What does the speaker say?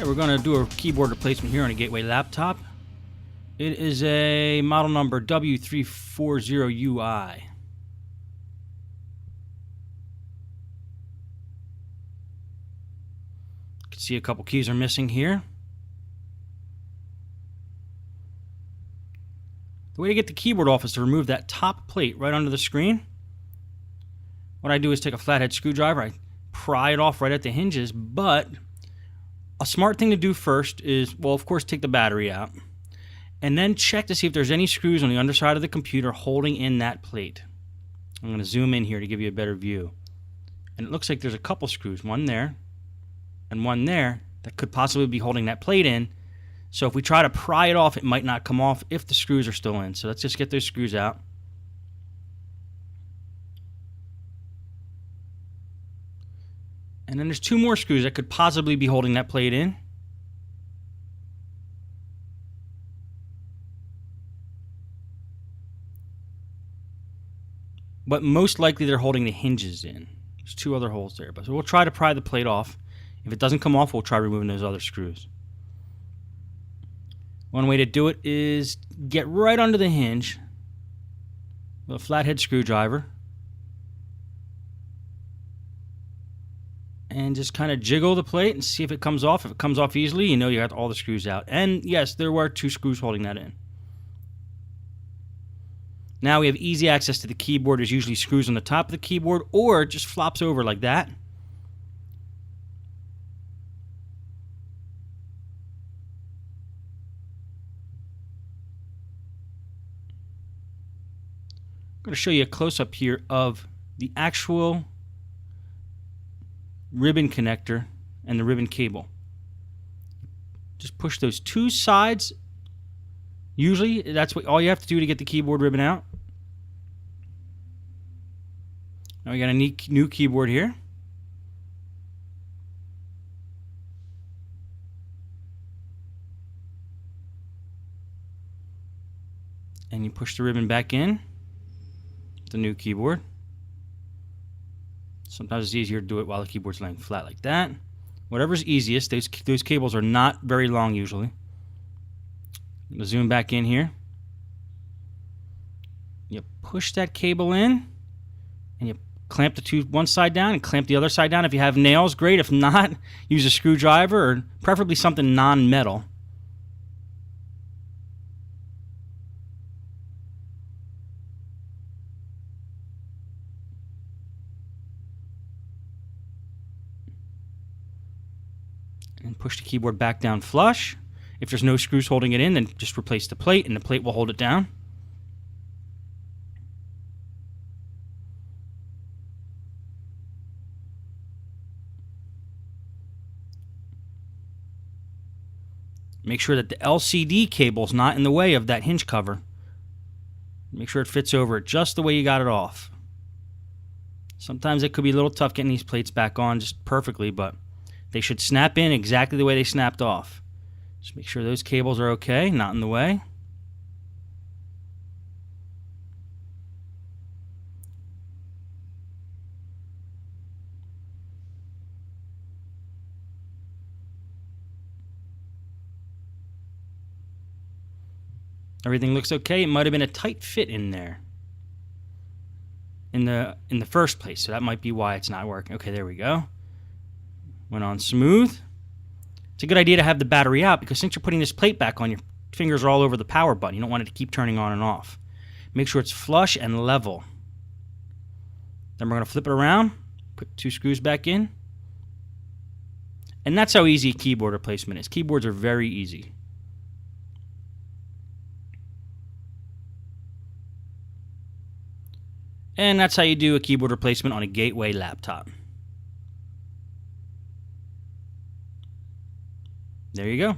Okay, we're going to do a keyboard replacement here on a Gateway laptop. It is a model number W340UI. You can see a couple keys are missing here. The way to get the keyboard off is to remove that top plate right under the screen. What I do is take a flathead screwdriver, I pry it off right at the hinges, but a smart thing to do first is, well, of course, take the battery out, and then check to see if there's any screws on the underside of the computer holding in that plate. I'm going to zoom in here to give you a better view. And it looks like there's a couple screws, one there and one there, that could possibly be holding that plate in. So if we try to pry it off, it might not come off if the screws are still in. So let's just get those screws out. And then there's two more screws that could possibly be holding that plate in. But most likely they're holding the hinges in. There's two other holes there. But so we'll try to pry the plate off. If it doesn't come off, we'll try removing those other screws. One way to do it is get right under the hinge with a flathead screwdriver and just kind of jiggle the plate and see if it comes off. If it comes off easily, you know you got all the screws out. And yes, there were two screws holding that in. Now we have easy access to the keyboard. There's usually screws on the top of the keyboard, or it just flops over like that. I'm going to show you a close-up here of the actual ribbon connector and the ribbon cable. Just push those two sides. Usually that's what all you have to do to get the keyboard ribbon out. Now we got a new keyboard here. And you push the ribbon back in. The new keyboard. Sometimes it's easier to do it while the keyboard's laying flat like that. Whatever's easiest. Those cables are not very long usually. I'm going to zoom back in here. You push that cable in and you clamp one side down and clamp the other side down. If you have nails, great. If not, use a screwdriver or preferably something non-metal. And push the keyboard back down flush. If there's no screws holding it in, then just replace the plate and the plate will hold it down. Make sure that the LCD cable is not in the way of that hinge cover. Make sure it fits over it just the way you got it off. Sometimes it could be a little tough getting these plates back on just perfectly, but they should snap in exactly the way they snapped off. Just make sure those cables are okay, not in the way. Everything looks okay. It might have been a tight fit in there in the first place, so that might be why it's not working. Okay, there we go. Went on smooth. It's a good idea to have the battery out because since you're putting this plate back on, your fingers are all over the power button. You don't want it to keep turning on and off. Make sure it's flush and level. Then we're going to flip it around, put two screws back in. And that's how easy a keyboard replacement is. Keyboards are very easy. And that's how you do a keyboard replacement on a Gateway laptop. There you go.